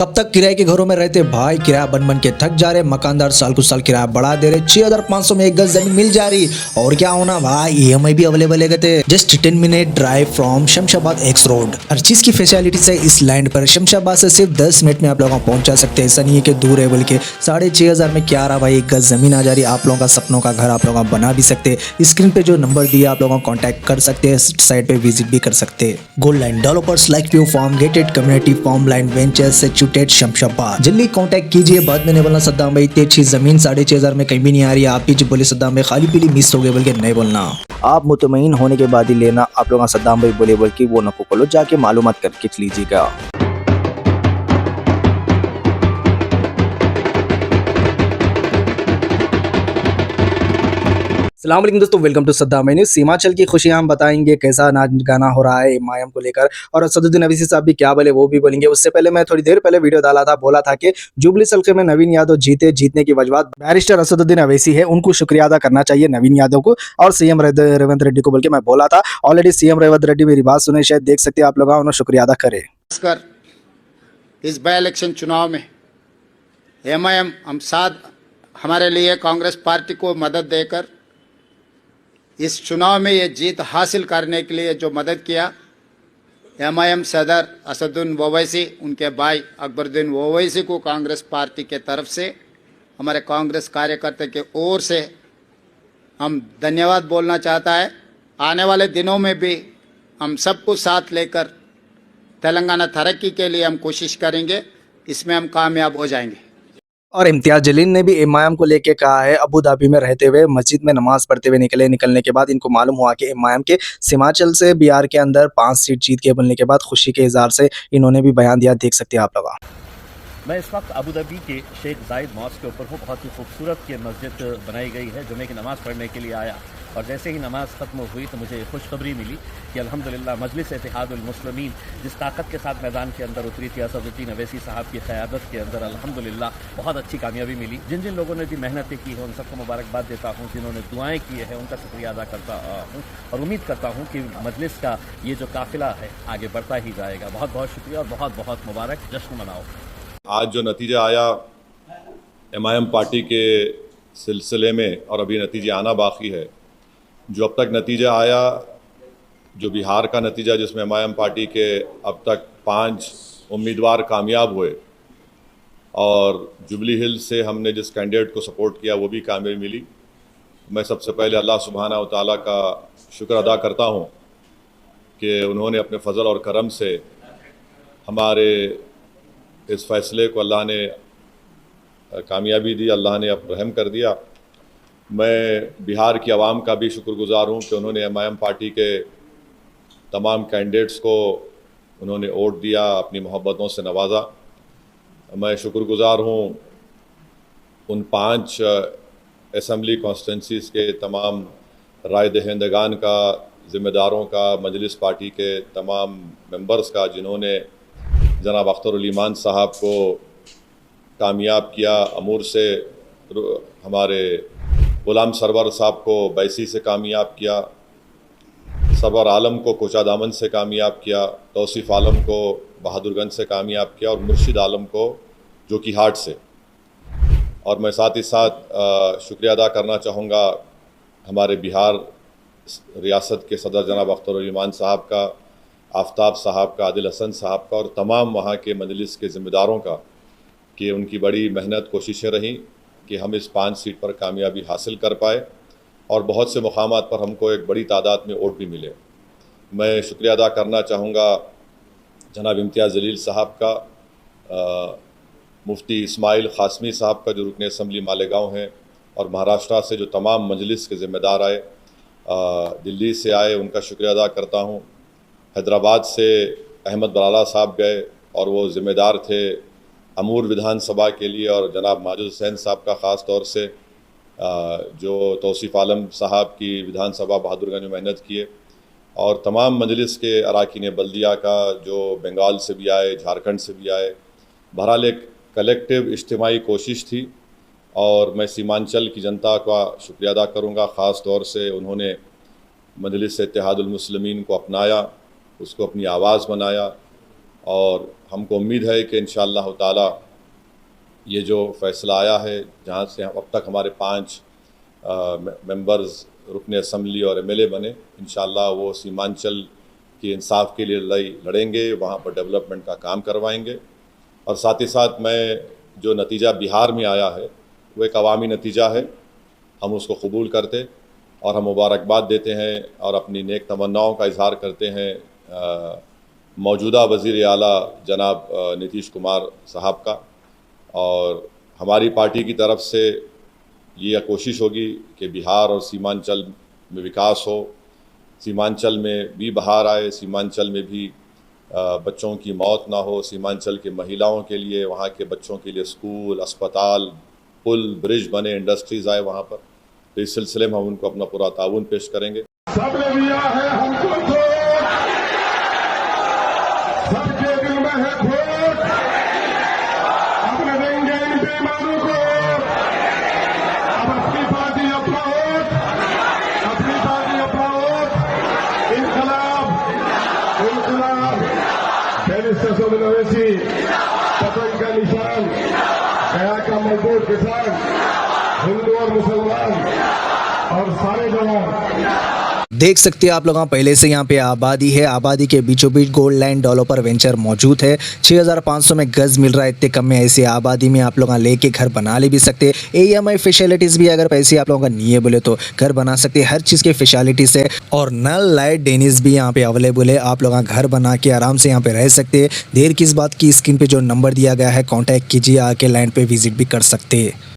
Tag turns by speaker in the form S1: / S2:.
S1: कब तक किराए के घरों में रहते भाई, किराया बन बन के थक जा रहे। मकानदार साल कुछ साल किराया बढ़ा दे रहे, 6500 में एक गज जमीन मिल जा रही। और क्या होना भाई, EMI भी अवेलेबल है। Just 10 minute drive from Shamshabad X road. हर चीज की फैसिलिटीज है इस लैंड पर। शमशाबाद से सिर्फ 10 मिनट में आप लोगों को पहुंचा सकते हैं। ऐसा नहीं है कि दूर है, बल्कि 6500 में क्या रहा भाई, एक गज जमीन आ जा रही। आप लोगों का सपनों का घर आप लोग बना भी सकते हैं। स्क्रीन पे जो नंबर दिया आप लोगों को कॉन्टैक्ट कर सकते हैं, साइट पे विजिट भी कर सकते हैं। Gold Line Developers like View Farm, gated community Farm Line Ventures situated Shamshabad. जल्दी कांटेक्ट कीजिए। बाद में नहीं बोलना सद्दाम भाई इतनी अच्छी जमीन 6500 में कहीं भी नहीं आ रही है। आप ही जो बोले सद्दाम भाई खाली पीली मिस हो गए, बल्कि नहीं बोलना। आप मुतमईन होने के बाद ही लेना। आप लोग सद्दाम भाई बोले बोल के वो नको खोलो, जाके मालूमात करके लीजिएगा। अस्सलाम वालेकुम दोस्तों, वेलकम टू सद्दाम भाई न्यूज़। सीमांचल की खुशियां हम बताएंगे, कैसा नाच गाना हो रहा है इमाम को लेकर, और असदुद्दीन अवैसी साहब भी क्या बोले वो भी बोलेंगे। उससे पहले मैं थोड़ी देर पहले वीडियो डाला था, बोला था कि जुबली हल्के में नवीन यादव जीतने की वजह बैरिस्टर असदुद्दीन अवैसी है। उनको शुक्रिया अदा करना चाहिए नवीन यादव को और सीएम रेवंत रेड्डी को, बोल के मैं बोला था। ऑलरेडी सीएम रेवंत रेड्डी मेरी बात सुने, शायद देख सकते हैं आप लोग, उन्होंने शुक्रिया अदा करे।
S2: इस बाई इलेक्शन चुनाव में MIM हम साथ हमारे लिए कांग्रेस पार्टी को मदद देकर इस चुनाव में ये जीत हासिल करने के लिए जो मदद किया, MIM सदर असदुद्दीन ओवैसी, उनके भाई अकबरुद्दीन ओवैसी को कांग्रेस पार्टी के तरफ से, हमारे कांग्रेस कार्यकर्ता के ओर से हम धन्यवाद बोलना चाहता है। आने वाले दिनों में भी हम सबको साथ लेकर तेलंगाना तरक्की के लिए हम कोशिश करेंगे, इसमें हम कामयाब हो जाएंगे।
S1: और इम्तियाज जलील ने भी इमाम को लेके कहा है, अबू धाबी में रहते हुए मस्जिद में नमाज पढ़ते हुए निकलने के बाद इनको मालूम हुआ कि इमाम के सीमांचल से बिहार के अंदर 5 सीट जीत के बनने के बाद खुशी के इजहार से इन्होंने भी बयान दिया। देख सकते हैं आप लोग।
S3: मैं इस वक्त अबू धाबी के शेख जायद मॉस्क के ऊपर हूँ। बहुत ही खूबसूरत ये मस्जिद बनाई गई है। जुमे की नमाज़ पढ़ने के लिए आया और जैसे ही नमाज़ ख़त्म हुई तो मुझे खुशखबरी मिली कि अल्हम्दुलिल्लाह मजलिस इत्तेहादुल मुस्लिमीन जिस ताकत के साथ मैदान के अंदर उतरी थी, असदुद्दीन अवैसी साहब की क़यादत के अंदर अल्हम्दुलिल्लाह बहुत अच्छी कामयाबी मिली। जिन जिन लोगों ने भी मेहनतें की है उन सबको मुबारकबाद देता हूँ। जिन्होंने दुआएँ की है उनका शुक्रिया अदा करता हूँ और उम्मीद करता हूँ कि मजलिस का ये जो काफ़िला है आगे बढ़ता ही जाएगा। बहुत बहुत शुक्रिया और बहुत बहुत मुबारक, जश्न मनाओ।
S4: आज जो नतीजा आया MIM पार्टी के सिलसिले में, और अभी नतीजा आना बाकी है, जो अब तक नतीजा आया, जो बिहार का नतीजा जिसमें MIM पार्टी के अब तक 5 उम्मीदवार कामयाब हुए और जुबली हिल्स से हमने जिस कैंडिडेट को सपोर्ट किया वो भी कामयाबी मिली। मैं सबसे पहले अल्लाह सुब्हाना व तआला का शुक्र अदा करता हूँ कि उन्होंने अपने फ़ज़ल और करम से हमारे इस फ़ैसले को अल्लाह ने कामयाबी दी, अल्लाह ने अब रहम कर दिया। मैं बिहार की आवाम का भी शुक्रगुज़ार हूँ कि उन्होंने MIM पार्टी के तमाम कैंडिडेट्स को उन्होंने वोट दिया, अपनी मोहब्बतों से नवाजा। मैं शुक्रगुज़ार हूँ उन 5 असम्बली कॉन्स्टिट्यूंसीज़ के तमाम राय दहिंदगान का, ज़िम्मेदारों का, मजलिस पार्टी के तमाम मेंबर्स का, जिन्होंने जनाब अख्तर ईमान साहब को कामयाब किया, अमूर से हमारे गुलाम सरवर साहब को बैसी से कामयाब किया, सरवर आलम को कोचादामन से कामयाब किया, तौसीफ़ आलम को बहादुरगंज से कामयाब किया और मुर्शिद आलम को जोकीहाट से। और मैं साथ ही साथ शुक्रिया अदा करना चाहूँगा हमारे बिहार रियासत के सदर जनाब अख्तर ईमान साहब का, आफ्ताब साहब का, आदिल हसन साहब का और तमाम वहाँ के मजलिस के ज़िम्मेदारों का, कि उनकी बड़ी मेहनत कोशिशें रहीं कि हम इस 5 सीट पर कामयाबी हासिल कर पाए और बहुत से मुकामात पर हमको एक बड़ी तादाद में वोट भी मिले। मैं शुक्रिया अदा करना चाहूँगा जनाब इम्तियाज़ जलील साहब का, मुफ्ती इस्माइल क़ासमी साहब का जो रुकन असम्बली मालेगांव हैं, और महाराष्ट्र से जो तमाम मजलिस के ज़िम्मेदार आए, दिल्ली से आए, उनका शुक्रिया अदा करता हूँ। हैदराबाद से अहमद बराला साहब गए और वो ज़िम्मेदार थे अमूर विधानसभा के लिए, और जनाब माजिद हुसैन साहब का ख़ास तौर से जो तौसीफ़ आलम साहब की विधानसभा बहादुरगंज में मेहनत किए, और तमाम मजलिस के अरकान बल्दिया का जो बंगाल से भी आए, झारखंड से भी आए। बहरहाल एक कलेक्टिव इज्तिमाई कोशिश थी और मैं सीमांचल की जनता का शुक्रिया अदा करूँगा। ख़ास तौर से उन्होंने मजलिस इत्तेहादुल मुस्लिमीन को अपनाया, उसको अपनी आवाज़ बनाया और हमको उम्मीद है कि इंशाअल्लाह ताला ये जो फ़ैसला आया है, जहाँ से अब तक हमारे 5 मेंबर्स रुकन असम्बली और एमएलए बने, इंशाअल्लाह वो सीमांचल की इंसाफ के लिए लड़ाई लड़ेंगे, वहाँ पर डेवलपमेंट का काम करवाएंगे। और साथ ही साथ मैं जो नतीजा बिहार में आया है वो एक अवामी नतीजा है, हम उसको कबूल करते और हम मुबारकबाद देते हैं और अपनी नेक तमन्नाओं का इजहार करते हैं मौजूदा वज़ीर आला जनाब नीतीश कुमार साहब का। और हमारी पार्टी की तरफ से ये कोशिश होगी कि बिहार और सीमांचल में विकास हो, सीमांचल में भी बहार आए, सीमांचल में भी बच्चों की मौत ना हो, सीमांचल के महिलाओं के लिए, वहाँ के बच्चों के लिए स्कूल, अस्पताल, पुल, ब्रिज बने, इंडस्ट्रीज़ आए वहाँ पर। तो इस सिलसिले में हम उनको अपना पूरा ताउन पेश करेंगे।
S5: सबने दिया है हमको वोट, सबके दिल में है खोट, अपने देंगे इन बेईमानों को। अब अपनी पार्टी अपना वोट, अपनी पार्टी अपना वोट, इनकलाब इनकलाब बैरिस्टर सोमेन ओवैसी, पतंग का निशान, गया का मजदूर किसान, हिंदू और मुसलमान और सारे जवान।
S1: देख सकते हैं आप लोग, पहले से यहाँ पे आबादी है, आबादी के बीचों बीच गोल्ड लैंड डेवलपर वेंचर मौजूद है। 6500 में गज मिल रहा है, इतने कम में ऐसी आबादी में आप लोग लेके घर बना ले भी सकते हैं। EMI फैसिलिटीज़ भी अगर पैसे आप लोगों का नहीं है बोले तो घर बना सकते हैं, हर चीज़ के फैसिलिटीज़ है। और नल लाइट डेनिस भी यहाँ पे अवेलेबल है, आप लोग घर बना के आराम से यहाँ पे रह सकते हैं। देर किस बात की, स्क्रीन पे जो नंबर दिया गया है कॉन्टैक्ट कीजिए, आके लैंड पे विजिट भी कर सकते हैं।